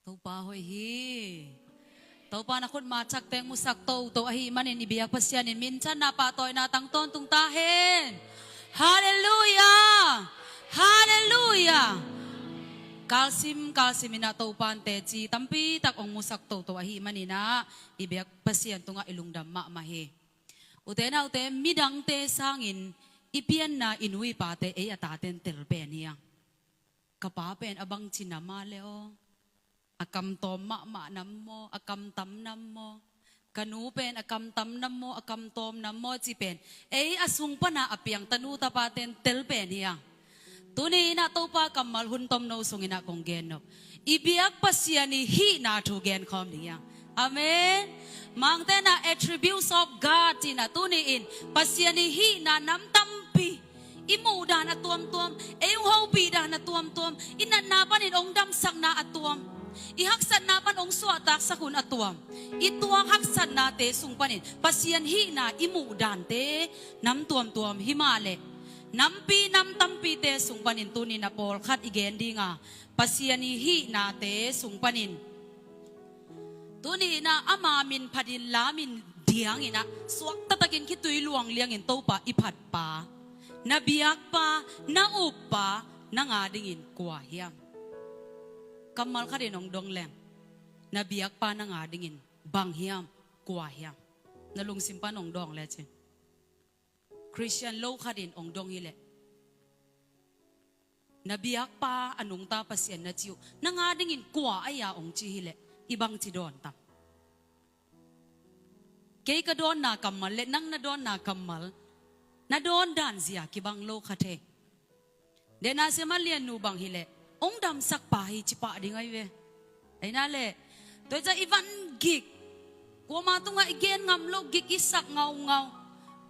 Tau pa hoy hi. Tau pa na kun matsak teng musak to ahi manin ibiyak pasyanin minsan napatoy natang ton tung tahin. Hallelujah! Hallelujah! Kalsim ina tau pante ci tampi tak ong musak to ahi manina ibiyak pasyan tunga ilungdam ma mahi. Utena ute midang te sangin ipian na inui pate e ataten telpen niya. Kapapen abang cinamale o. Akam tom ma nam mo, akam tam nam mo. Kanupen, akam tam nam mo, akam tom nam mo, cipen. Asung pa na apiang tanuta paten telpen niya. Tuni na to pa kamal huntom no sungin akong genop. Ibiyak pa siya ni hi na to gen kom niya. Amen. Mangte na attributes of God tina tuniin. Pasya ni hi na namtampi. Imuda na tuam-tuam. Yung haubi na tuam-tuam. Inanapan ong damsak na atuam. Ihaksan napan ong suatak sa kun atuam. Ituang haksan nate sungpanin. Pasyan hina imudante nam tuam-tuam himale. Nampi nam tampi te sungpanin tunin na pol kat igendi nga. Pasyan hi nate sungpanin. Tuni na amamin padin lamin diang ina. Suwak tatakin kituy luang liangin to pa ipat pa. Nabiyak pa, naup pa, nangadingin kuwahyang. Kamal ka rin ang dong leng. Nabiyak pa na nga dingin. Banghiyam, kuwahyam. Nalungsim pa nung dong leche. Christian low ka rin ang dong hile. Nabiyak pa anong tapas yan na tiyo. Na nga dingin kuwa aya ang chihile. Ibang ti doon tam. Kay ka doon na kamal. Nang na doon na kamal. Na doon dan siya kibang low ka te. De na siya malian nubang hile. Ong damsak pahi cipa di ngay we. Ay nale. Toy sa ivan gig. Kuma to nga igen ngamlo gig isak ngaw.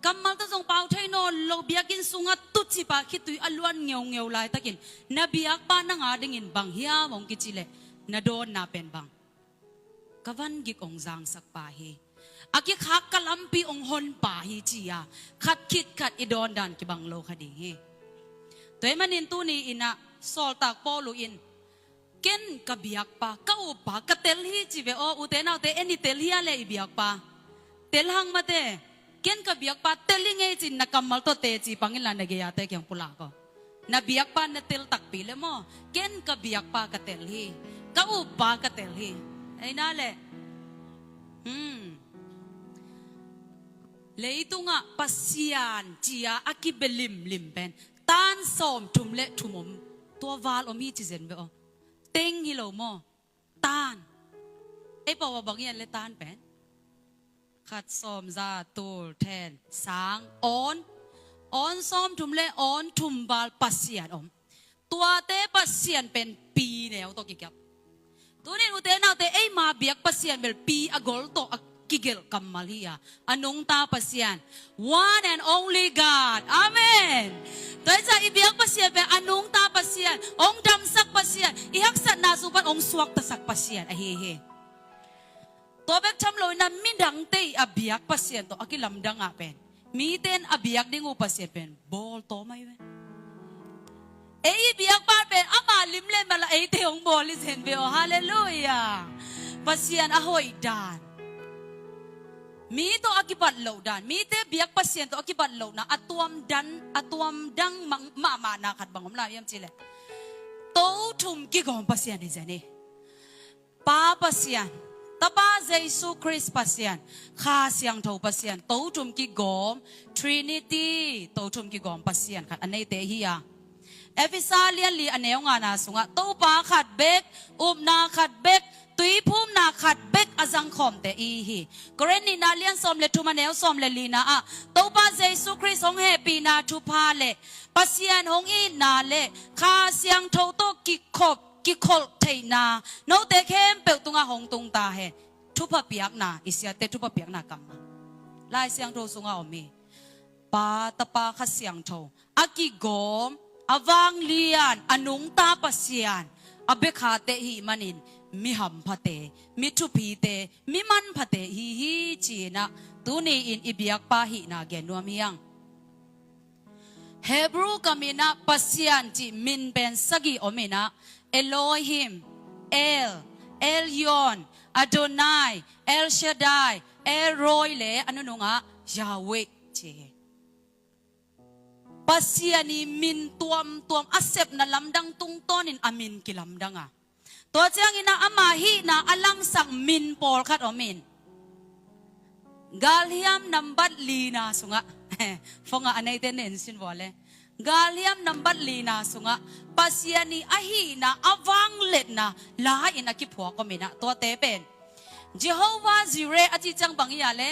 Kamal ta song pau thay no lo biakin sungat tut cipa kituy aluan ngew lai takin. Nabiyak pa na nga dingin bang hiya mong kichile. Na doon napen bang. Kavan gig ong zangsak pahi. Akik hakalampi ong hon pahi ciya. Kat kit kat idon dan kibang lo kadingi. Toy manin tu ni ina. Soltak poluin. Ken kabiyak pa, kaupa, katelhi chive o utena ute eni telhi ale ibiyak pa. Telhang mate. Ken kabiyak pa telingay chin nakamal to te chi pangilan nagayate kyang pula ko. Nabiyak pa na tel takpile mo. Ken kabiyak pa katelhi. Kaupa katelhi. Ay nale. Le ito nga pasyan chia akibelim limpen. Tan som tumle tumom. Tua val om hi chi zen be o teng hi lo mo tan pa wa bang yan le tan pen khat som za tul ten sang on som tum le on tum bal pasian om tua te pasian pen pi neo to kikyap tunin ute na te ma biak pasian bel pi agol to kigel kamal hiya anong ta pasian one and only God amen. Dahil sa ibiyak pasyan, anong tapasyan, ong damsak pasyan, ihaksan na supan, ong suwak tasak pasyan, ahihi. Tobek chamlo na midang te abiyak pasyan to, akilamdang apen. Miten abiyak dingo pasyan pen, bol to may wen. Ibiyak pa pen, amalimle mala te ong bolis henbe, oh hallelujah. Pasyan ahoy dan. Mito akipat low dan. Mite biyak pasyen to akipat low na atuam dang mama na kat bangom la yam chile. To tum gigom pasyen ni zani. Pa pasyen. Tapa Jesu Christ pasyen. Khasyang to pasyen. To tum gigom Trinity. To tum gigom pasyen kat anay te hiya. Efisalia li aneo nga nasunga. To pa kat bek na kat bek tui pum na kat bek azang kom te ihi. Koren ni nalian som le tumaneo som le lina a. Topa Jesu Christ hong happy na tupale. Pasyan hong inale. Kasyang toto kikol te na. No te kem pel tunga hong tung tahe. Tupa piak na. Isya te tupa piak na kama. Lai siyang to sunga omi. Pa tapa kasyang to. Akigom. Avang lian. Anong tapasyan. Abekate hi manin. Mi ham pate, mi tupite, mi man pate, hi china, tuni in ibiyak pahi na genuam hiyang. Hebrew kami na pasyan chi min ben sagi omina, Elohim, El, เอลยอนอโดนายเอลชาดายเอลโรยเลอันนู้นงะยาเวเจปัสยานีมินตัวมอาเซบนาลำดังตุงต้นินอามินกิลำดังอ่ะตัวเจ้างินาอามาฮีนาอลังสักมินปอลคัดอมินกาลิยมนัมบัดลีนาสุงะฟงะอันไหนเตนเนสินวอลเลกาลิยมนัมบัดลีนาสุงะปัสยานีอาฮีนาอวังเล็ดนาลาอินาคิพัวก็มินะตัวเตเป็นเจโฮวาซิเรอจิจังบังยาเล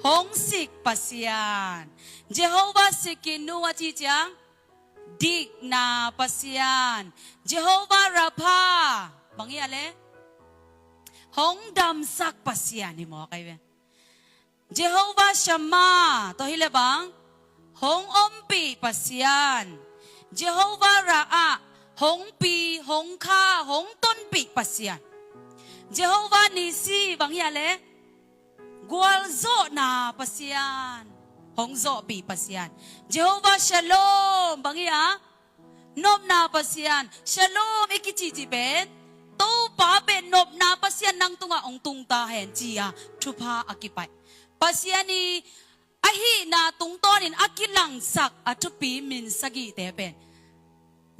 หงสิกปัสยานเจโฮวาสิกินูอจิจังดิกนาปัสยานเจโฮวาราพาบังยาเลหงดำสักปัสยานนี่หมอใครเว้เจโฮวาชัมมาตัวฮิเลบังหงอมปีปัสยานเจโฮวาราอะหงปีหงคาหงต้นปีปัสยานเจโฮวานิซีบังยาเลกวลโซนาปัสยานหงโซปีปัสยานเจโฮวาชโลมบังยานบนาปัสยานชโลมเอกิจิจิเป็นโตป้าเป็นนบนาปัสยานนังตุงะองตุงตาเห็นจียทุพาอากิไปปัสยานีอาฮีนาตุงต้นินอากิลังสักอัตุปีมินสกิเตเป็น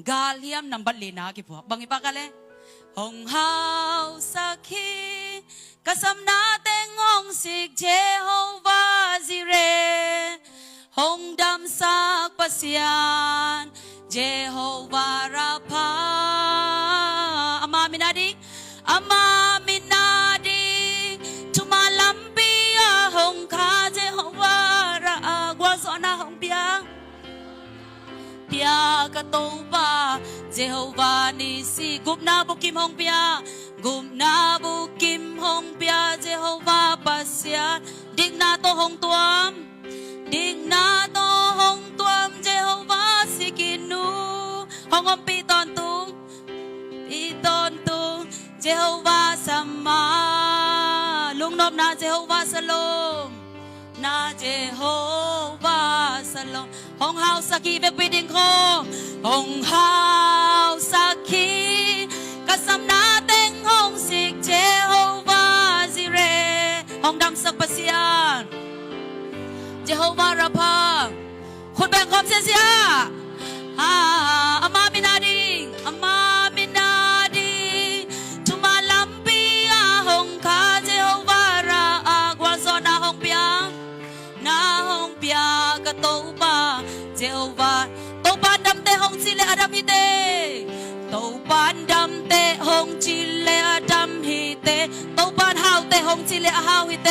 กาเลียมนัมบัลลีนากิพวกบังอิปากาเลหงฮาวสักฮีกะสัมนาเตงหงสิกเจโฮวาซิเรหงดำสักปัสยานเจโฮวาราพาอามามินาดิอามามินาดิทุมาลัมปีอาหงคาเจโฮวาราอากวาโซนาหงเปียกะโตบาเจโฮวานิซีกุบนาบุกิมหงเปียกุมนาบุกิมหงเปียเจโฮวาปัสยานดิกนาโตหงตัวมดิกนาโตหงตัวมเจโฮวาสิกินูหงอมปีตอนตุงปีตอนตุงเจโฮวาสัมมาลุงนบนาเจโฮวาสโลมนาเจโฮวาสโลมหงเฮาสักกีเบปิดิงโคหงเฮาสักกีกะสัมนาเต็งหงสิกเจโฮวาซิเรหงดำสักปัสยานเจโฮวาราพาคุณแบ่งความเสียอามามินาดิงอามามินาดิทุมาลัมปีอาหงคาเจโฮวาราอากวาโซนาหงเปียนาหงเปียกะโตบาเจโฮวาโตปานดำเตหงจิเลอดัมฮิเตโตปานดำเตหงจิเลอดัมฮิเตโตปานฮาวเตหงจิเลอฮาวฮิเต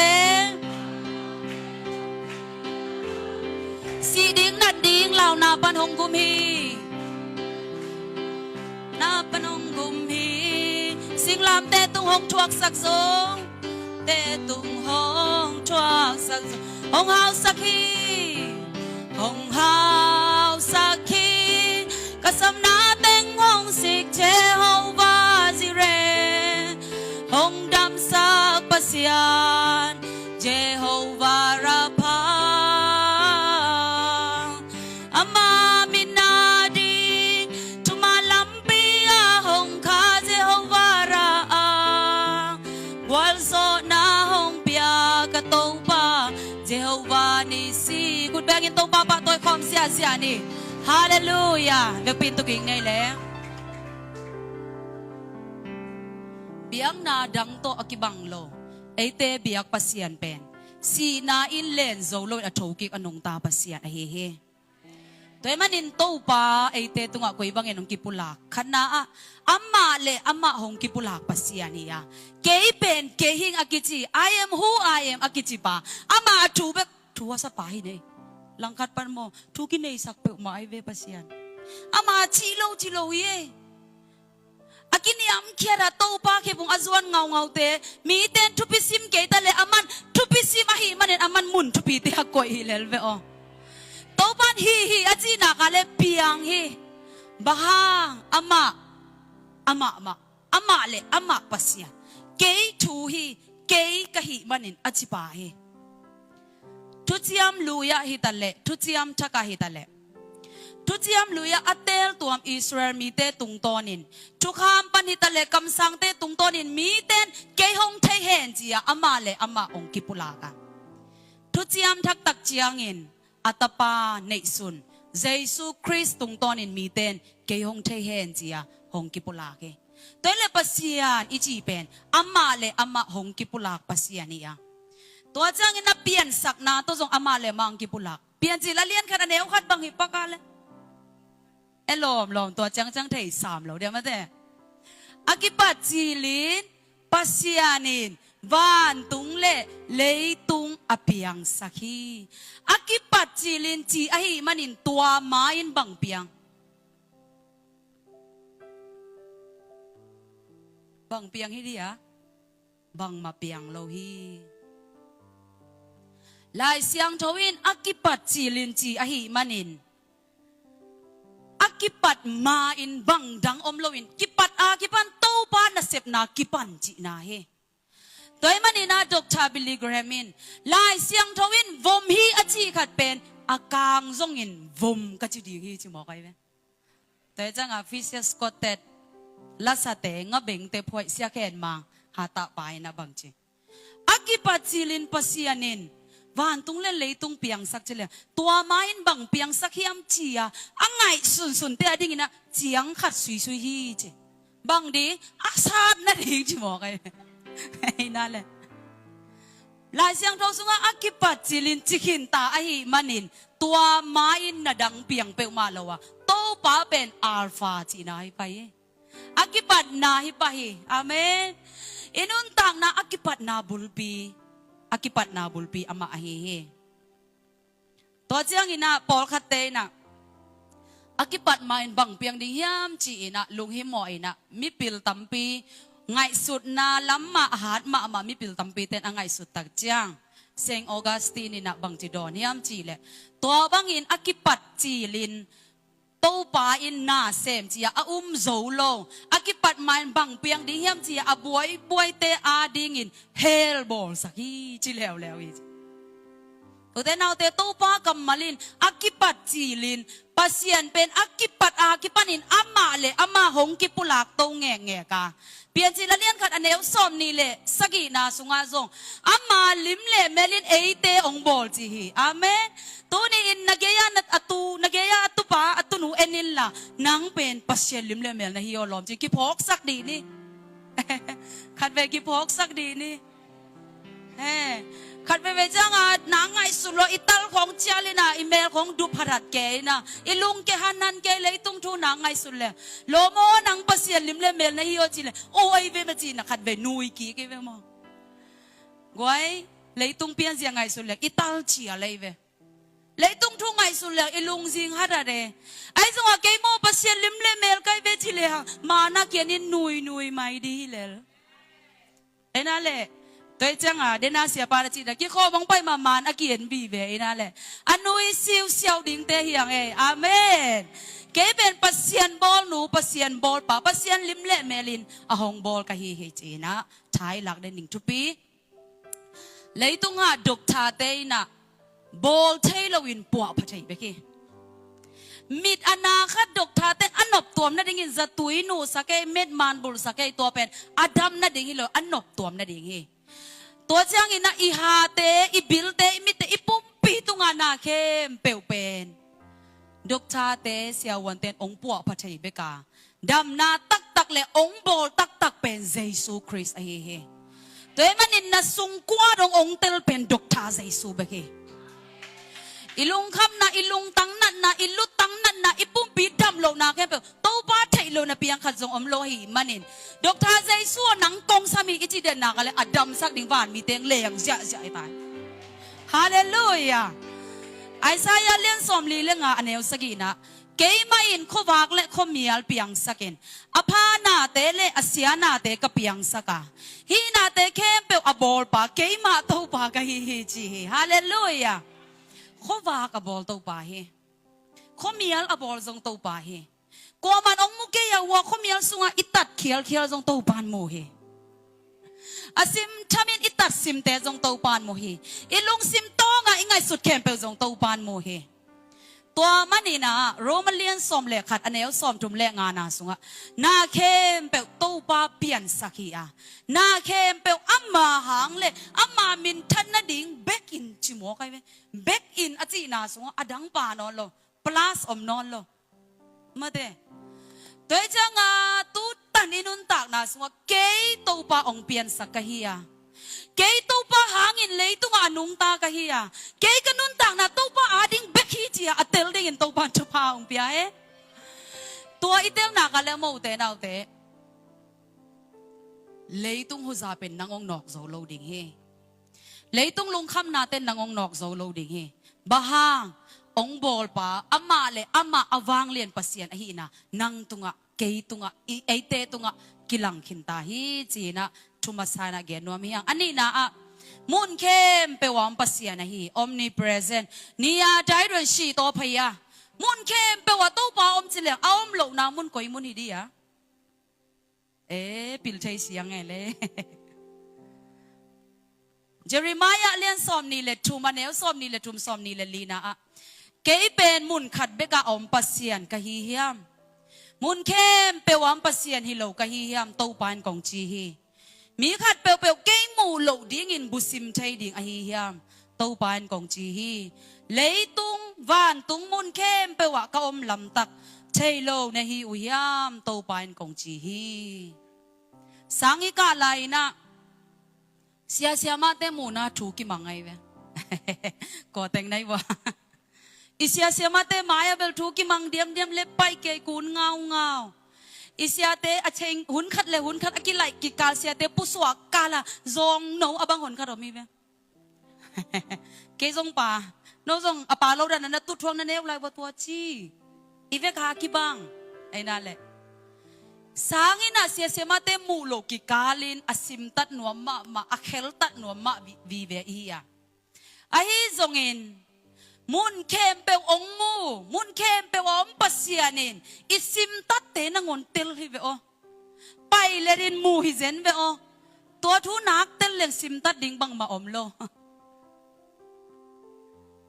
สีดิ้งนัดดิ้งเหล่านาปันหงกุมฮีนาปันหงกุมฮีสิงลามเตตุงหงชวกสักสงเตตุงหงชวกสักสงหงเฮาสักฮีหงเฮาสักฮีกะสัมนาเต็งหงสิกเจโฮวาซิเรหงดำสักปัสยานเจโฮวาราพาอามามินาดิทุมาลัมปีอาหงคาเจโฮวาราอากวลโซนาหงเปียกะโตปาเจโฮวานิซีกุดแบกินโตปาปะตัวความเสียนี่ฮาเลลูยาเวปินตุกิงไงแล้วเบียงนาดังโตอกิบังโลไอเตเบียกปัสยานเป็นสีนาอินเลนโซโลอะโถกิกอนงตาปัสยานเฮเฮตัวมันอินโตปาไอเตตุงะกุยบังเอนงกิปุลากขณะอามาเลอามาหงกิปุลากปัสยานียาเกยเป็นเกยหิงอากิจิ I am who I am อากิจิปาอามาทูเบกทัวสปาหิเนลังคัดปันโมทุกินเนสักเปมาไอเวปัสยานอามาชิโลเยอากินยามเคียระโตปาเคปงอาจวนเงาเตมีเต้นทุพิซิมเกยตะเลอามันทุพิซิมาหิมันเนอามันมุนทุพิเตฮักกอยฮิเลลเวอโตปันฮีอาจีนักาเลปียงฮีบ้าอามาเลอามาปัสยานเกยทูฮีเกยกะฮีมันเนอาจิปาฮีทุจิยามลุยาฮิตาเลทุจิยามชักาฮิตาเล ทุเจียมลุยอัตเตลตัวอิสราเอลมีเตตุงตอนินทุกคำปันหิตะเลกำสังเตตุงตอนินมีเตนเกยฮงเทเฮนจียอามาเลอามาองกิปุลากันทุเจียมทักตักเจียงอินอัตปาเนซุนเยซูคริสต์ตุงตอนินมีเตนเกยฮงเทเฮนจียฮงกิปุลาเกตัวเลปัสยานอิจิเป็นอามาเลอามาฮงกิปุลาปัสยานียตัวจังอินนับเปลี่ยนสักนาตัวจงอามาเลมังกิปุลาเปลี่ยนจีละเลียนขนาดเนวขัดบังหิปะกาเลลอมตัวจังเทยสามเราเดี๋ยวมาแต่อากิปัจจิลินปัสยานินวานตุงเลตุงอภิยังสักฮีอากิปัจจิลินจีอหิมันินตัวมาอินบังเปียงฮิดีอะบังมาเปียงโลฮีลายเสียงทวินอากิปัจจิลินจีอหิมันินkipat ma in bang dang om loin kipat a kipan to pa na sep na kipan chi na he toy manina Dr. Billy Graham in lai siang thawin vom hi achi khat pen akang zong in vom ka chi di hi chi mo kai ve toy chang a fishes scotted la sa te nga beng te phoi sia khen ma ha ta pai na bang chi akipat silin pasianinวันตุงเล่นเลยตุงเปียงสักเฉลี่ยตัวไม้บังเปียงสักยามเจียอังไงสุนเตะดิ่งนะเจียงขัดสุยฮีเจบังดีอาซาดนั่นเองจิบอกไอ้นั่นแหละลายเสียงทองสุงอากิปัดจิลินจิขินตาไอมันินตัวไม้น่ะดังเปียงเปลมาแล้ววะโตป้าเป็นอัลฟาจีนาฮิไปอากิปัดนาฮิไปอาเมนอินุนต่างนะอากิปัดนาบุลปีakipat na bulpi ama ahihi to chiang ina pol khatte na akipat main bang piang ding hiam chi ina lung hi mo ina mi pil tampi ngai sut na lamma hat ma mi pil tampi ten angai sut tak chiang Saint Augustine ina bang chi don hiam chi le to bang in akipat chi lin to pa in na sem chi a zo lo akipat main bang piang ding hiam chi a buai te a ding in hell ball sakhi chi lew hi ute naw te to pa kamalin akipat chi lin pasien pen akipanin ama hong kipulak to nge ka pian chi la lian khat anew som ni le sagi na sunga zong ama lim le melin eite ong bol chi hi amen to ni in nageya atu pa atunu enil la nang pen pasien lim le mel na hi olom chi ki phok sak di ni khat ve ki phok sak di niขัดไปเวจังอ่ะนางไงสุดเลยอิตาลของเจ้าเลยนะอีเมลของดูพัดเกยนะอีลุงเกหันนันเกยเลยตุ้งทูนางไงสุดเลยโลโมนางปัสยาลิมเลเมลนะฮิโอจิเลยโอ้ยเวมาจีนะขัดเวนุยกี้เกยเวมองกวยเลยตุ้งเปียนเสียงไงสุดเลยอิตาลเชียเลยเวเลยตุ้งทูไงสุดเลยอีลุงจิงฮัดอะไรไอ้จังอ่ะเกยโมปัสยาลิมเลเมลเกยเวจิเลยฮะมานักเกียนินนุยไม่ดีเลยไอ้นั่นแหละตัวจังอ่ะเดน่าเสียปาร์จิตะกี่ข้อบังไปมามานอาเกียนบีเวนั่นแหละอันนุยซิวเซียวดิ่งเตะเฮียงอาเมนเก็เป็นปัสยานบอลหนูปัสยานบอลป่าปัสยานลิมเละเมลินอาหงบอลกะฮีเฮจีนะใช้หลักเดนิงทุปีเลยตุงหาดกชาเตนะบอลเทลวินปัวพัชยเบกี้มิดอนาคตดกชาเตอันนบตัวนั่นดิ่งจะตุยหนูสักเกเม็ดมันบุลสักเกตัวเป็นอดัมนั่นดิ่งเลยอันนบตัวนั่นดิ่งตัวเจ้าอินะอีฮาเตอีบิลเตอีมิเตอีปุ่มปีตุงานาเข้มเปลวเป็นดกชาเตเสียวันเต็นองค์ปัวพัชยเบกาดำนาตักเลยองค์โบตักเป็นเยซูคริสต์เฮตัวมันอินนะสุงกว่าดองค์เตลเป็นดกชาเยซูเบกอิลุงคำนะอิลุงตังนั่นนะอิลุตังนั่นนะอิปุ่มปีดำโลนาเข้มเปลวโตป้าไทยโลนะเปียงขัดจงอมโลหิมันอินดอกทาใจสั่วหนังกงสามีอิจิเดนนักอะไรอดัมสักดิ่งบ้านมีเตียงเลี้ยงเสียไอ้ตายฮาเลลูยาไอ้สายเลี้ยงสมลีเลี้ยงอันเอวสกีนะเกยมาอินขวากและขมียลเปียงสักินอภานาเตเลอเสียนาเตกเปียงสักาฮีนาเตเข้มเปลอบอลปะเกยมาโตปะกะฮีจีฮาเลลูยาขวากอบอลโตปะเฮขมียลอบอลจงโตปะเฮกว่ามันองมุกเกียวัวขมียลสุงอิตัดเขียวจงโตปานโมเฮอาซิมทามินอิตัดซิมเตจงโตปานโมเฮอิลุงซิมโตงะอิงไงสุดแคมเปลจงโตปานโมเฮ ตัวมันนี่นะโรมันเลียนสอมเล็กขัดอันเนลสอมจุ่มเล็กงานาสุงะนาเข้มเปลตู้ปาเปลี่ยนสักทีอะนาเข้มเปลอัมมาหางเล่อัมมามินทันนาดิ่งเบกอินจิโมกันไหมเบกอินอจีนาสุงะอดังปานอนโล plus อมนอนโลมาเดตัวจังอะตูตันอินุนตากนาสุงะเกยตู้ปาองเปลี่ยนสักทีอะเกยตู้ปาหางอินเลยตุ้งอานุงตากะฮีอะเกยกันนุนตากนาตู้ปาอาดิ่งเบกฮีจีอะเตลดิ่งอินตู้ปาจุพาองเปียเอตัวอีเตลนักอะไรมั่วเตนเอาเตเลยตุ้งหัวใจเป็นนางองนอกโซโลดิ่งเฮเลยตุ้งลงคำนาเต้นนางองนอกโซโลดิ่งเฮบ้าฮังองบอลป้าอามาเลยอามาอวางเลียนปัสยานอหินะนางตุงะเกยตุงะไอเตตุงะกิลังขินตาฮีจีนะทุมาสานาเกนัวมียังอันนี้นะอะมุนเข้มเปวามปัสยานอหิ omnipresent นี่ยาใจเรื่องชีโตพยามุนเข้มเปว่าตู้ปาอมจิเลงเอาอมโลนามุนก่อยมุนฮิดีอะปิลใช้เสียงไงเลยเจเรมายาเลียนซอมนี่เลทูมาเนลซอมนี่เลทุมซอมนี่เลลีนาอะเกยเป็นมุนขัดเบกาอมปัสยานกะฮิฮิมมุนเข้มเปวามปัสยานฮิโลกะฮิฮิมตู้ปานกองจีฮีมีขัดเปวเกยมูโลดิ้งอินบุซิมไทยดิ้งอะฮิฮิมตู้ปานกองจีฮีเลยตุงวานตุงมุนเข้มเปว่ากะอมลำตักเทโลในฮีอุยามตู้ปานกองจีฮีสังอีกาไลนะเสียเสียมาเตมูนาถูกิมังไงเว้ก็แต่งไหนวะอิเสียเสียมาเตมายาเบลถูกิมังเดียมเดียมเล็บไปเกยกูนเงาเงาอิเสียเตอเชงหุนขัดเลยหุนขัดอกิไลกิกาเสียเตปุสวกกาละซองโนอบังหุนขัดหรอมีเว้เกยซงป่าโนซงอปาเราดันนั้นตุทวงนั่นเอวไลบัวตัวชีอีเวกากิบังไอ้นั่นแหละsangin na siya siya mate mulo kikalin asim tat nuama ma akhel tat nuama vive iya ahi zongin mun kempe ongmu mun kempe om pasianin isim tat te nangon tel hi ve o pai lerin mu hi zen ve o to thu nak tel leng sim tat ding bang ma om lo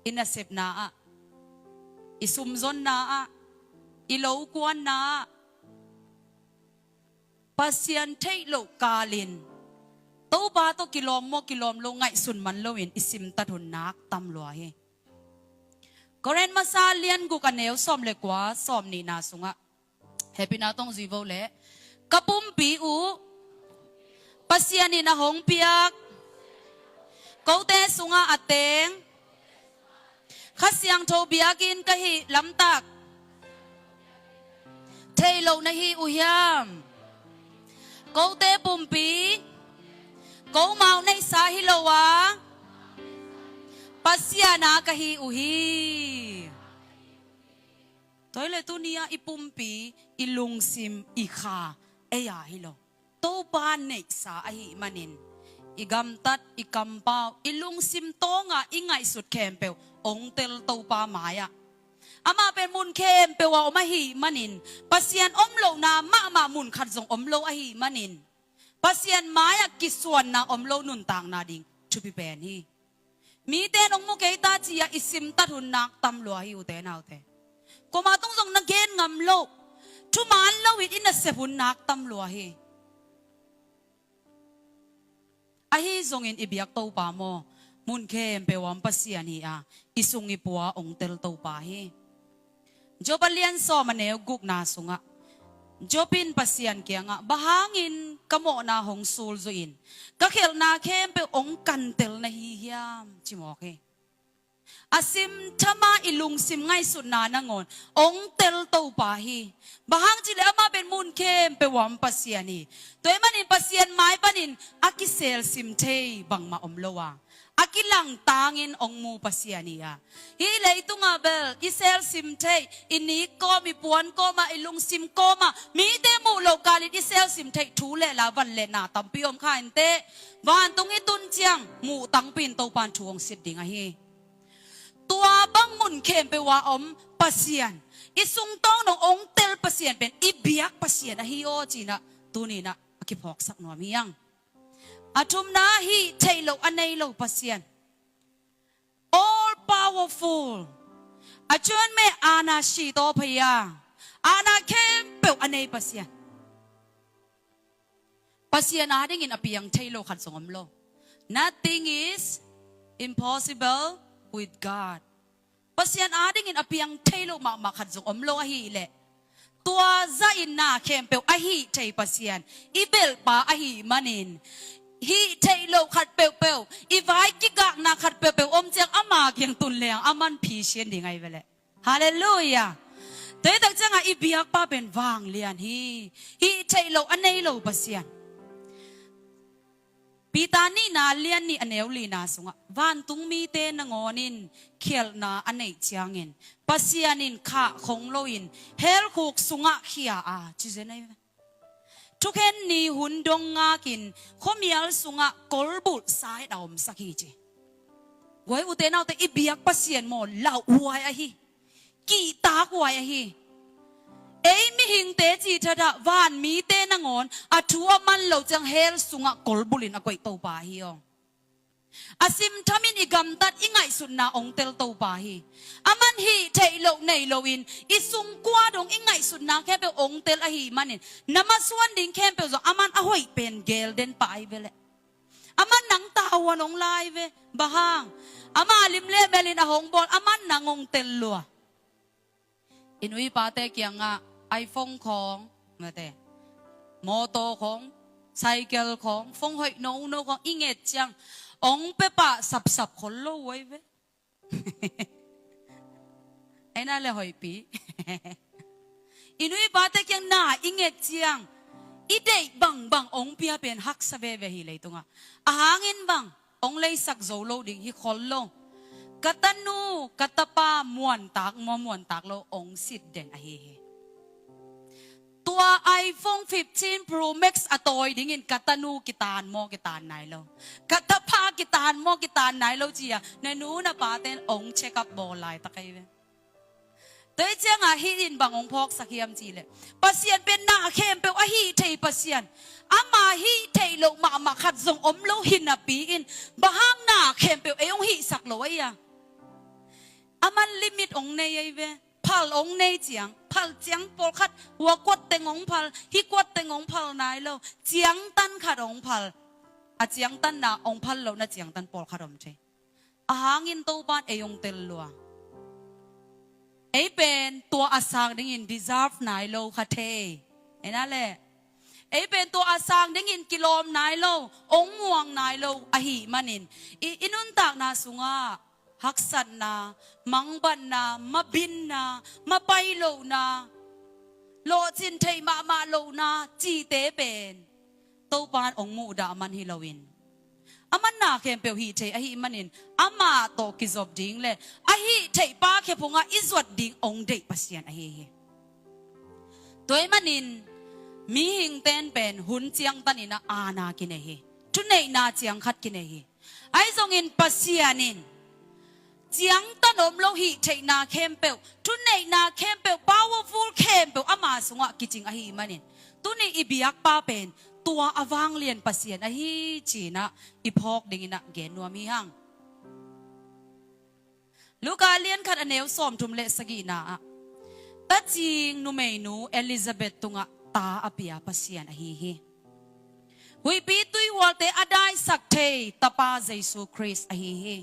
inasep na a isum zon na a ilaw kuan na pasyan thay lo kalin to ba to kilom mo kilom lo ngai sun man lo in isim ta thun nak tam lo he koren masalian gu kaneu som le kwa som ni na sunga happy na tong zivo le kapum pi u pasyan ni na hong piak ko te sunga ateng khasyang tho biakin ka hi lam tak thay lo na hi u hiam câu tế bùm bí câu màu nay sa hi lo wa pasya na kahi uhi toy le tu nia ipum pi ilung sim ikha eya hi lo to pa nei sa ahi manin igam tat ikampao ilung sim to nga ingai sut kempel ong tel to pa maya amaเป็นมุนเข้มเปว่าอมหิมันินปัสยันอมโลนามามุนขัดส่งอมโลอหิมันินปัสยันมายกิส่วนนาอมโลนุนต่างนาดิงชุบิเปนีมีเตนองมุเกตาจียอิสิมตัดหุนนักตำลัวหิวเตนเอาเตก็มาต้องส่งนักเกณฑ์งำโลทุมานโลวิดอินเสพุนนักตำลัวหิอหิส่งอินอิบยักโตปาโมมุนเข้มเปวามปัสยันฮีอาอิสุงอิปัวองเตลโตปาฮีJopalian so maneo guk na sunga Jopin pasyan kya nga bahangin kamo na hong sul zuin kakhel na khem pe ong kantel na hihiam chimoke asim thama ilung sim ngai sut na nangon ong tel to pa hi bahang chile ama ben mun khem pe wam pasyani toy manin pasyan mai panin akisel sim thei bang ma omlowa akilang tangin ong mu pasyaniya hilay ito nga bel isel simtay ini ko mi puan ko ma ilung sim ko ma mi te mu lokalit isel simtay thule laban le na tampiyom kain te van tung itun chiang mu tang pin to pan chuong sit ding a hi tua bang mun kem pe wa om pasyan isung tong nong ong tel pasyan pen ibiak pasyan a hi o china tunina akipok sak no miyang atum na hi tailo anay lo pasyan all powerful อาจวนไม่อาณาชีโตพยาอาณาเข้มเปิลอันไหนปัสยาปัสยานาได้ยินอภิยังเทโลขัดสงอมโล nothing is impossible with God ปัสยานาได้ยินอภิยังเทโลมาขัดสงอมโลอหิเลตัวใจนาเข้มเปิลอหิเทปัสยานอีเบลปาอหิมันินฮีเทโลขัดเปิลอีไวกิกะนาขัดเปิลอมเจียงอามาเกียงตุนเลียงอามันพีเชียนดีไงเวลฮาเลลูยาแต่ตั้งจังอีเบียกป้าเป็นวางเลียนฮีเทโลอันไหนโลปัสยานปีตานี่นาเลียนนี่อันเอวลีนาสุงะวันตุงมีเตนงอนินเขียลนาอันไหนเจียงเงินปัสยานินข้าคงโลอินเฮลคุกสุงะขี้อาจิเจนไงทุกเห็นนี่หุ่นดงงากินขมียลสุงะกอลบุตสายดาวมสักทีจีไว้อุเตนเอาแต่อีเบียกปัสยานหมดเหล่าวัวอะฮีกีตากวัวอะฮีเอ้ยมิหิงเตจีเธอดะวานมีเตนงอนอาทัวมันเหล่าจังเฮลสุงะกอลบุลินอะก๋วยโตปาฮีอ๋ออาซิมทามินอีกำตัดอีไงสุดนาองเตลโตปาฮีอามันฮีเทโลในโลวินอีสุงกว่าดงอีไงสุดนาแค่เปองเตลอะฮีมันนินน้ำมันส่วนดิ่งแค่เปจอามันอะหอยเป็นเกลเดนปาอีเวลอามันนังตาวันองไลเวบ้างอามาลิมเล่เบลินอะหงบอลอามันนางองเตลลัวอินุยปาเตเกียงอะไอโฟนของมาเตมอโตของไซเคิลของฟงหอยโนของอิงเอจังองเปปะสับคนโลไว้เว้ไอ้นั่นเลยหอยปีอินุยปาเตเกียงหน้าอิงเอจังอีเดย์บังองเปียเป็นฮักสเวเวฮิเลยตรงอ่ะอาหางินบังองเลยสักโจโลดิ่งฮิคอลโลกัตนูกัตปามวนตากโลองสิดเด่นอะเฮตัว iPhone 15 Pro Max อะตอยดิ่งกัตนูกิตานไหนโลกัตปากิตานไหนโลจีอะในนู้นปาเต้นองเช็คอัพบอลไลตะไคเวแต่เจ้าอะฮีอินบังองพอกสักยามจีเลยปัสยานเป็นนาเข้มเป็นอะฮีเทปัสยานอามาฮีเทโลมาขัดส่งอมโลหินอะปีอินบางห้างนาเข้มเป็นเอองฮีสักโลไอ้ยาอามันลิมิตองเนยเวพัลองเนยเจียงพัลเจียงปอลขัดหัวกวดเตงองพัลฮิกวดเตงองพัลนายโลเจียงตันขัดองพัลอาเจียงตันนาองพัลโลน่ะเจียงตันปอลขัดอมเชอาหางินโตบ้านเอยองเตลลัวไอเป็นตัวอาสางได้ยิน deserve นายโลค่ะเทไอ้นั่นแหละไอเป็นตัวอาสางได้ยินกิโลมนายโลองม่วงนายโลอหิมันินอินุนตากนาสุงาฮักสันนามังบันนามาบินนามาไปโลนาโลจินเทมาโลนาจีเตเป็นโตปานองมูดามันฮิโลวินอามันนาเข้มเปียวฮีเทอหิมันินอามาโตกิจอบดิ้งเลยอหิเทป้าเข้พงอ่ะอิสวดดิ้งองเดปัสยานอหิตัวมันนินมีหิงเต้นเป็นหุ่นเจียงตันินะอาณากินเฮทุนเนนาเจียงขัดกินเฮไอซงอินปัสยานินเจียงตันอมโลหิเทนาเข้มเปียวทุนเนนาเข้มเปียว powerful เข้มเปียวอามาสงะกิจิงอหิมันินตุนีอิบิยักป้าเป็นตัวอวังเลียนปัสยานอหิจีนะอีพอกดิ่งนะเกนนัวมีหังลูกาเลียนขัดอเนวสอมทุมเลสกีนาตัดจิงนูเมนูเอลิซาเบตตุงะตาอภิยาปัสยานอหิหุยปีตุยวัลเตอได้สักเทตปาเยซูคริสต์อหิ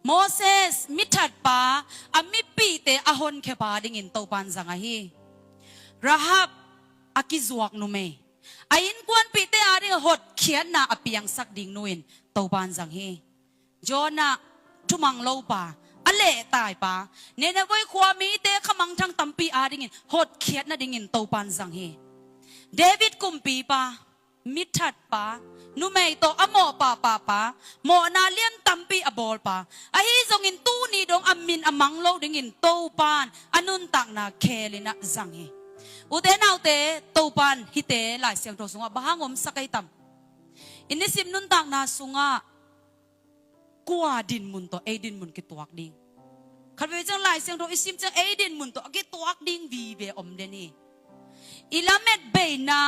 โมเสสมิถัดปาอามิปีเตอหอนเคปาดิ่งินโตปันจังอหิราฮับอากิจวกนูเมไอ้อินกวนปีเตอาดิ่งหดเขียนนาอภิยังสักดิ่งนูอินโตปันจังเฮจอนะทุมังโลปาอเล่ตายปาเนเนไว้ความมีเตขมังทั้งตัมปีอาดิ่งินหดเขียนนาดิ่งินโตปันจังเฮเดวิดกุมปีปามิถัดปานูเมโตอโมปาโมนาเลียนตัมปีอบอลปาไอ้จงอินตู้นี่ดงอามินอมังโลดิ่งินโตปันอนุนตักนาเคลินะจังเฮอุเตนเอาเตโตปันฮิเตหลายเสียงโตสุงะบ้างอมสักไอตัมอินิสิมนุนตักนาสุงะกว่าดินมุนโตเอดินมุนกิตัวดิ่งขัดไปจังหลายเสียงโตอิสิมจังเอดินมุนโตกิตัวดิ่งวีเบอมเดนีอิลาเมดเบนา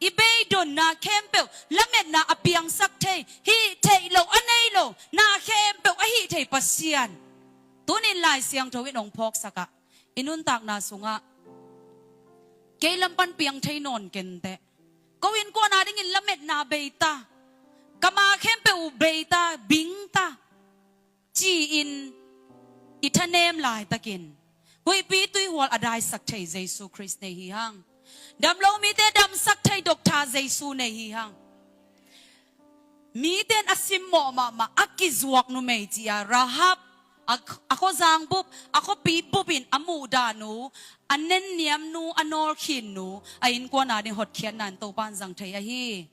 อิเบย์ดอนนาเข้มเปลละเม็ดนาอภิยังสักเทฮีเทโลอันไหนโลนาเข้มเปลอหิเทปัสยาน ตุนินลายเสียงทวินองพอกสักะอินุนตักนาสุงะเกลัมปันเปียงไทนอนเกนเตก็วินกวนาดิ่งละเม็ดนาเบตากมาเข้มเปอุเบตาบิงตาจีอินอิทเนมลายตะกินหุยปีตุยหัวอดายสักไทยเยซูคริสต์ในฮีฮังดำโลมีเตดำสักไทยดอกทาเยซูในฮีฮังมีเตนอสิมโมมาอักกิจวกนุเมจิอาราฮับako zang bup ako pi bupin amu danu anen niam nu anor khin nu ain kwa na din hot khian nan to pan jang thei a hi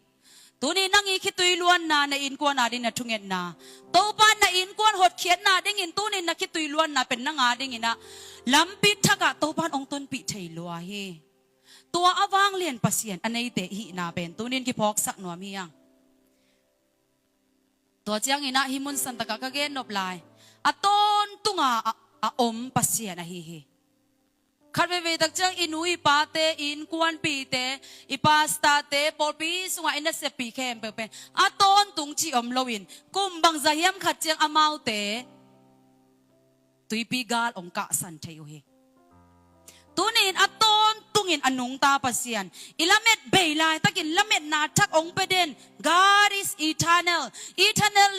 tuni nangi khitui luan na na in kwa na din na thunget na to pan na in kwan hot khian na ding in tuni na khitui luan na pen na nga ding ina lampi thaka to pan ong ton pi thei lua hi tua awang lian pasien anei te hi na pen tunin ki phok sak nuam hi yang to chiang ina himun san taka ka gen nop lai aton tunga om pasien a hi hi kharbe ve tak chang inui pa te in kwan pi te ipasta te porpi sunga ina se pi khem pe pe aton tung chi om loin kum bang zahiam khat chang amau te tuipi gal ong ka san theu hi tunin aton tungin anung ta pasien ilamet beilai takin lamet na thak ong peden God is eternal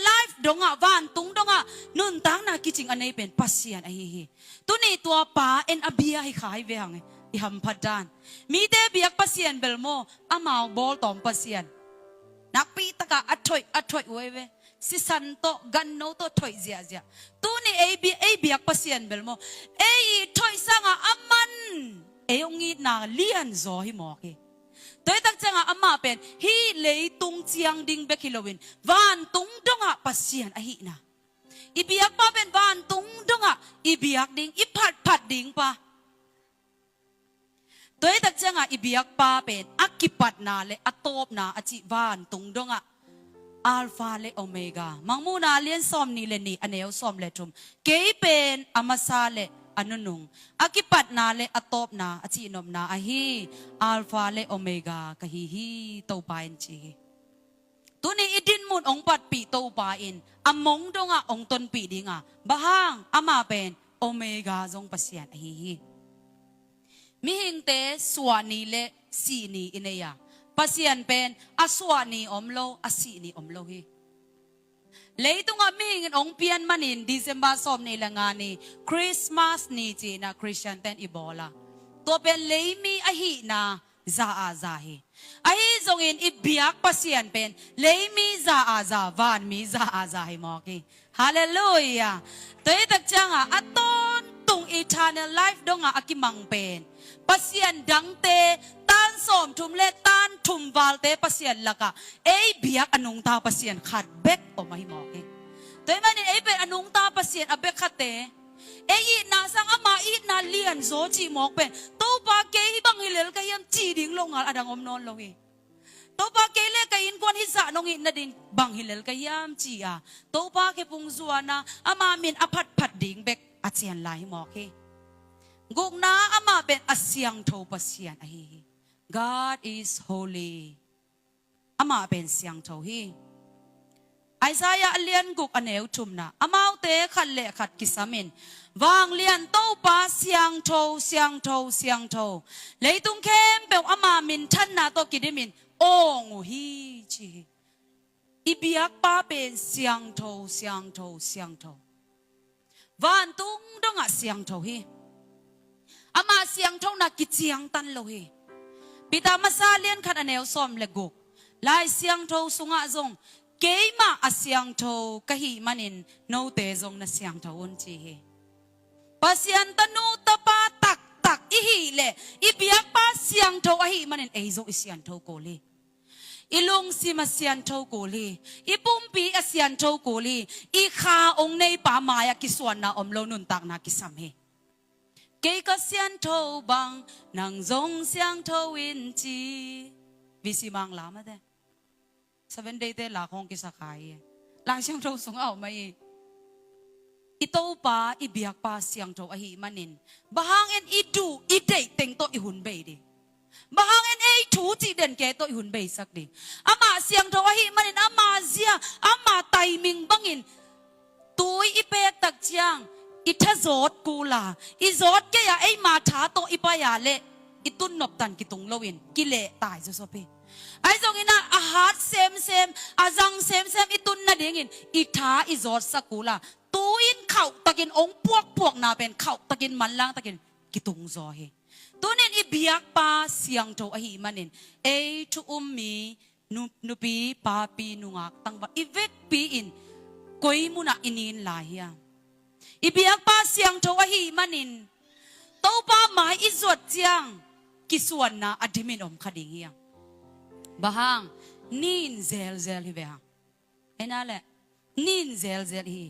life donga van tung donga nun tang na kiching anei pen pasien a hi tuni tua pa en abia hi khai ve hang i ham phadan mi te biak pasien belmo amau bol tom pasien nakpi taka athoi weve si santo ganno to thoi zia tuni ai biak pasien belmo ei thoi sanga aman eongi na lian zo hi mo ke toy tak changa amma pen hi leitung chiang ding be kilowin van tung donga pasien a hi na ibiak pa pen van tung donga ibiak ding iphat ding pa toy tak changa ibiak pa pen akipat na le atop na achi van tung donga alpha le omega mangmuna lian som ni le ni aneu som le tum ke pen amasa le anunung akipat na le atop na achi nom na ahi alpha le omega kahi to pain chi tuni idin mun ong pat pi to pa in among donga ong ton pi dinga bahang ama pen omega jong pasian ahi mi hingte swani le si ni ineya pasian pen aswani omlo asi ni omlo hi leitung aming ong pian manin December som ni langani Christmas ni ji na Christian ten ibola to pen leimi ahi na za azahi ahi zongin ibiak pasian pen leimi za aza van mi za azahi moki hallelujah toy tak changa aton tung eternal life donga akimang pen pasian dangte tan som thum le tan thum walte pasian laka ei biak anung ta pasian khat bek o mai mo ke toy manin ei pe anung ta pasian abek khate ei na sang ama i na lian zo chi mok pen to pa ke hi bang hilel ka yam chi ding longal adang om non lo hi to pa ke le ka in kon hi sa nong hi na ding bang hilel ka yam chi a to pa ke pung zuana ama min aphat phat ding bek achian lai mo ke guk na ama ben asyang tho pasian ahi God is holy ama ben siang tho hi Isaiah alian guk aneu thumna amau te khat le khat kisamin wang lian to pa siang tho leitung khem pe ama min than na to kidimin ong hi chi ibiak pa ben siang tho van tung donga siang tho hi ama siang tho na kichiang tan lo hi pita masalian khat aneu som le guk lai siang tho sunga zong keima asyang tho kahi manin no te zong na siang tho un chi hi pasian tanu tapa tak ihi le ibiak pa siang tho ahi manin ei zo isian tho ko le ilung si masian tho ko le ipumpi asian tho ko le I kha ong nei pa maya kiswan na omlo nun tak na kisam he ke ka sian tho bang nang zong siang tho win chi visimang lama de 7 day te la kong kisakay la siyang tho sung aw may ito pa ibiyak pa siyang tho ahi manin bahangin idu idey teng to ihun bay di bahangin ay thu chi den ke to ihun bay sak di ama siyang tho ahi manin ama zia ama timing bangin tuy ipek tak chiyang อิทโจดกูลาอิโจดแกอย่าไอมาถาโตอิปายาเลอิตุนนบตันกิตุงโลวินกิเลตายจะสเปไอจงอินะอาหารเซมอาจังเซมอิตุนนาเดงินอิทาอิโจดสักูลาตูอินเข่าตะกินองพวกนาเป็นเข่าตะกินมันล่างตะกินกิตุงโจเฮตัวนี้อิบิยักปาเสียงโตอหิมันินเอทุมีนุปีปาปีนุงักตั้งบัดอีเวกปีอินกอยมุนักอินินลายาอีเบียกป้าเสียงโทวหีมันินโตป้าหมายอิจวดเจียงกิส่วนนาอดิมินอมคดิงเฮียงบะฮังนินเซลฮิเวฮังไอ้นั่นแหละนินเซลฮี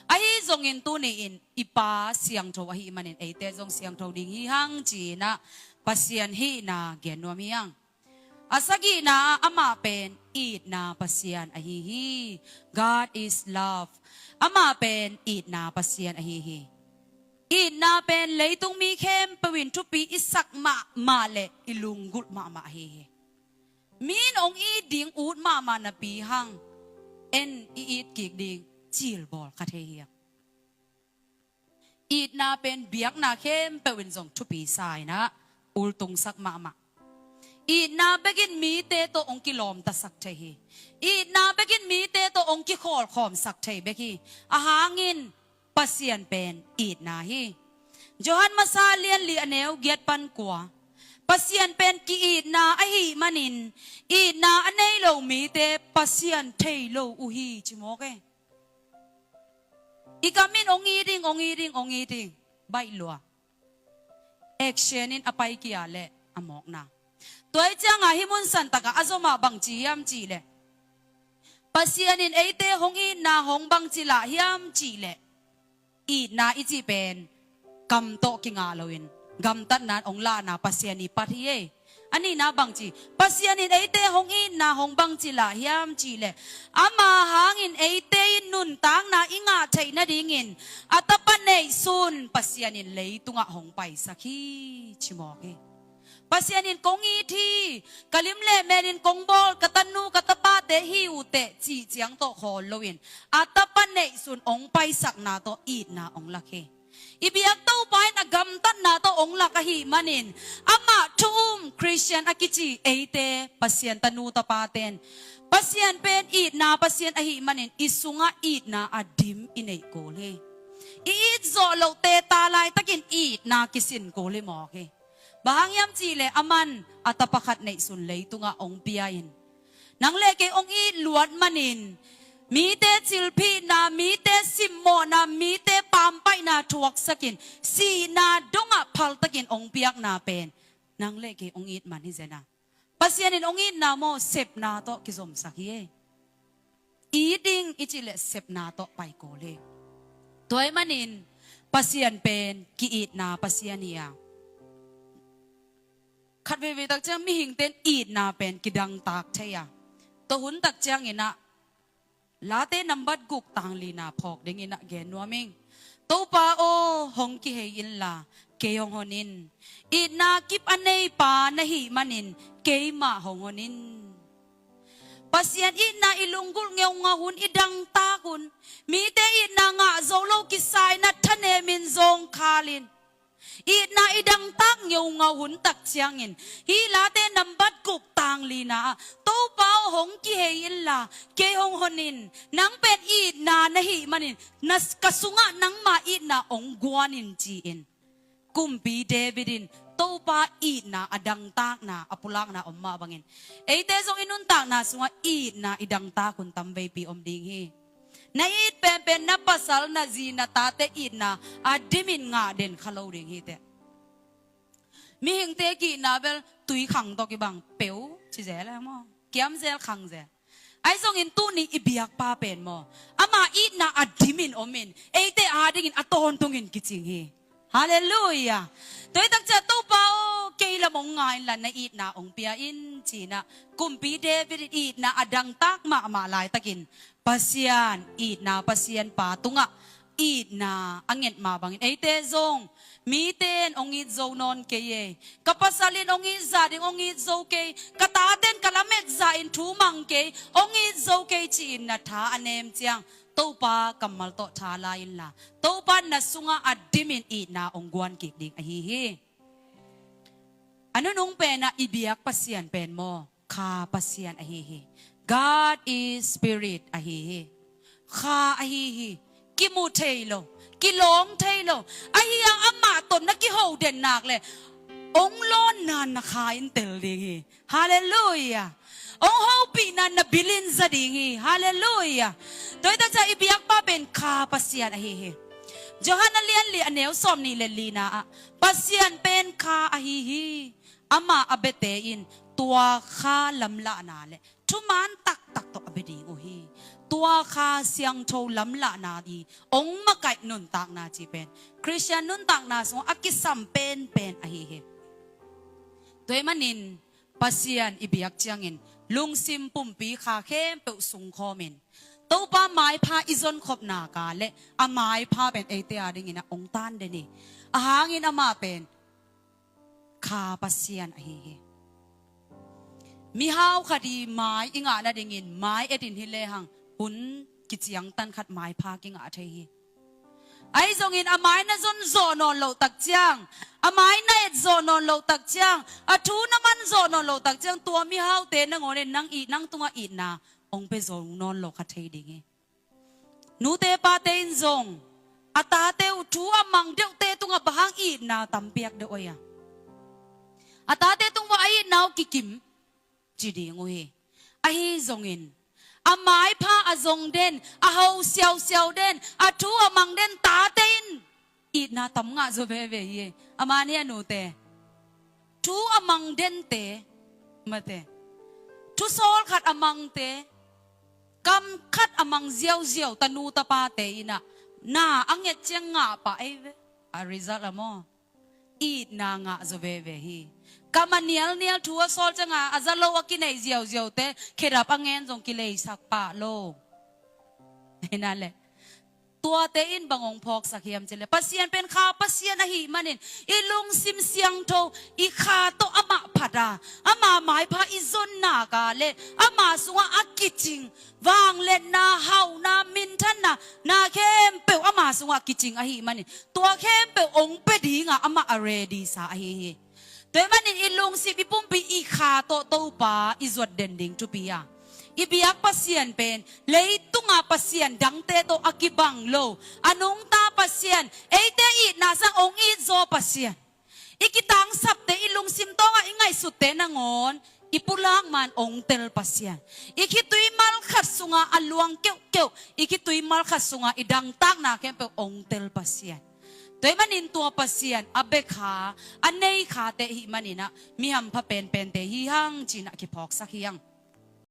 ไอ้จงอินตัวนี้อินอีป้าเสียงโทวหีมันินไอ้เตจงเสียงโทดิงฮีฮังจีนะปัสยันฮีนาเกนวมิยังอาศักนาอามาเป็นอีดนาปัสยันอหิฮิ God is love อามาเป็นอีดนาปัสยันอหิฮิอีดนาเป็นเลยตุงมีเข้มปวินทุปีอิสักมาเลอิลุงกุลมาเฮมีนองอีดิงอูดมานาปีหังเอ็นอีดกิกดิงจิลบอลคาเทียอีดนาเป็นเบียกนาเข้มปวินจงทุปีสายนะอุลตุงสักมาอีนาเบกินมีเตโตองกิลอมตะสักเทฮีอีนาเบกินมีเตโตองกิขอลขอมสักเทเบกีอาหางินปัสยันเป็นอีนาฮีจอหันมาซาเลียนลีอเนวเกียรปันกัวปัสยันเป็นกีอีนาไอฮีมันินอีนาอันไหนโลมีเตปัสยันเทโลอุฮีจิโมเกอีกามินองอีดิงใบลัวเอ็กเชนินอภัยกิอาเลอมอกนาตัวเจ้าหิมุนสันตะกะอาจมาบังจียามจีเลปัสยานินเอเตหงอีนาหงบังจีละยามจีเลอีนาอิจิเป็นกำโตกิงาลวินกำตัดนั้นองลานาปัสยานิปัทเยอันนี้นาบังจีปัสยานินเอเตหงอีนาหงบังจีละยามจีเลอามาหางินเอเตนุนตังนาอิงาไทยนาดิงินอัตปันเนซุนปัสยานินเลยตุงะหงไปสักฮีชิมอเกปัสยานินกงอีทีกะลิมเล่เมนินกงบอลกะตันนูกะตะปาเตฮิวเตจีเจียงโตขอลวินอัตปันเนซุนองไปสักนาโตอีดนาองลักเฮอีเบียกเต้าไปนะกำตันนาโตองลักหิมันินอามาทุมคริสเตียนอากิจีเอเตปัสยันตันูตะปาเตนปัสยันเป็นอีดนาปัสยันอหิมันินอิสุงะอีดนาอดิมอินเอโกเลอีดโซโลเตตาลายตะกินอีดนากิสินโกเลหมอเฮบางยามจีเลอามันอัตปะขัดในสุนเลยตุงะองเปียอินนังเลเกองอีลวดมันินมีเตจิลพีนามีเตซิมโมนามีเตปามไปนาทวกสกินสีนาดงะพัลตะกินองเปียกนาเป็นนังเลเกองอีมันฮิเจนะปัสยานินองอีนาโมเซปนาโตกิสมสักเยอีดิงอิจิเลเซปนาโตไปโกเลตัวมันินปัสยานเป็นกีอีนาปัสยานียขัดเวตักเจ้ามีหิงเต้นอีดนาเป็นกิดังตากใช่ยะตัวหุ่นตักเจ้าเงินะลาเต้นำบัดกุกตังลีนาพอกเด้งเงินะเกนัวมิงตัวป้าโอหงกิเฮยินลาเกยองหนินอีดนากิบอันเนยป้านะฮิมันินเกยมาหงหนินปัสยันอีดนาอิลุงกุลเงวงาหุ่นอีดังตากุนมีเตอีดนางะโซโลกิสายนัทเนมินซงคาลินอีนาอีดังตักเงาเงาหุ่นตักเชียงอินฮีลาเตนำบัดกุกตางลีนาโตเปาหงกิเฮยินลาเกหงหนินนังเป็นอีนานะฮิมันินนัสกสุงะนังมาอีนาองกวานินจีอินกุมปีเดวิดินโตปาอีนาอดังตักนาอปุลักนาอมมาบังอินเอเตซงอินุนตักนาสุงะอีนาอีดังตักุนตัมเบปีอมดิงฮีna it pen na pasal na zina tate ina adimin nga den khalo ding hite mi hing te ki na bel tui khang to ki bang peu chi je la mo kiam zel khang je ai song in tu ni ibiak pa pen mo ama it na adimin omin ate ading in aton tungin kiching hi hallelujah toi tak cha to pao ke la mong ngai la na it na ong pia in chi na kumpi david it na adang tak ma lai takin pasyan it na pasyan pa tunga it na anget ma bangin ate zong mi ten ong it zo non ke ye kapasalin ong it za ding ong it zo ke kataten kalamet za in thu mang ke ong it zo ke chi na tha anem chiang to to pa kamal to thalain la to pa nasunga adimin I na ongguan kikding ahihi ano nung pena ibiyak pasian pen mo ka pasian ahihi God is spirit ahihi ka ahihi kimutelo kilong telo ahiyang ama ton nakihoden nakle ong lon na nakain teldi hallelujah ong hopi na nabilin sa dingi hallelujah doy ta sa ibiyak pa ben ka pasian ahihi Johanna lian li aneu som ni lelina pasian pen ka ahihi ama abetein tua kha lamla na le tuman tak tak to abeding ohi tua kha siang tho lamla na di ong makai nun tak na chi pen Christian nun tak na so akisam pen ahihi toy manin pasian ibiyak chiangin lungsim pumpi kha khem pe sung khomin to pa mai pha izon khop na ka le amai pha pen ate ading ina ong tan de ni ahangin ama pen kha pasian ahihi mi hau khadi mai inga na dingin mai edin hi le hang hun kichiang tan khat mai pha kinga thei ai zongin amai na zon zo non lo tak chiang amai na et zo non lo tak chiang athu naman zo non lo tak chiang tua mi hau te na ngone nang I nang tunga I na ong pe zo non lo kha thei dingi nu te pa te in zong ata te uthu amang deu te tunga bahang I na tampiak de oya ata te tungwa ai naw kikim chidi ngoi ahi zongin amai pha azong den ahau siao den athu amang den ta ten I na tam nga zo ve ve ye amani anu te thu amang den te mate thu sol khat amang te kam khat amang ziao tanu ta pa te ina na anget cheng nga pa ai a result amo I na nga zo ve ve hi kamanial nial thua sol changa azalo akinai ziao te kherap angen jong kilei sak pa lo hinale tua te in bangong phok sakhiam chele pasian pen kha pasian a hi manin ilung sim siang tho I kha to ama phada ama mai pha izon na ka le ama sunga akiching wang le na hau na min than na khem pe ama sunga kiching a hi manin tua khem pe ong pe dinga ama ready sa a hi toy manin ilung si ipumpi I kha to pa izot dending to pia ibiyak pasian pen leitunga pasian dangte to akibang lo anong ta pasian ete I nasang ong I zo pasian ikitang sapte ilung simto nga ingay sute nangon ipulang man ong tel pasian ikitoy malkas sunga aluang kew ikitoy malkas sunga idang tak na kempe ong tel pasian toy manin tua pasian abekha anei kha te hi manina miham pha pen te hi hang china ki phok sakhiyang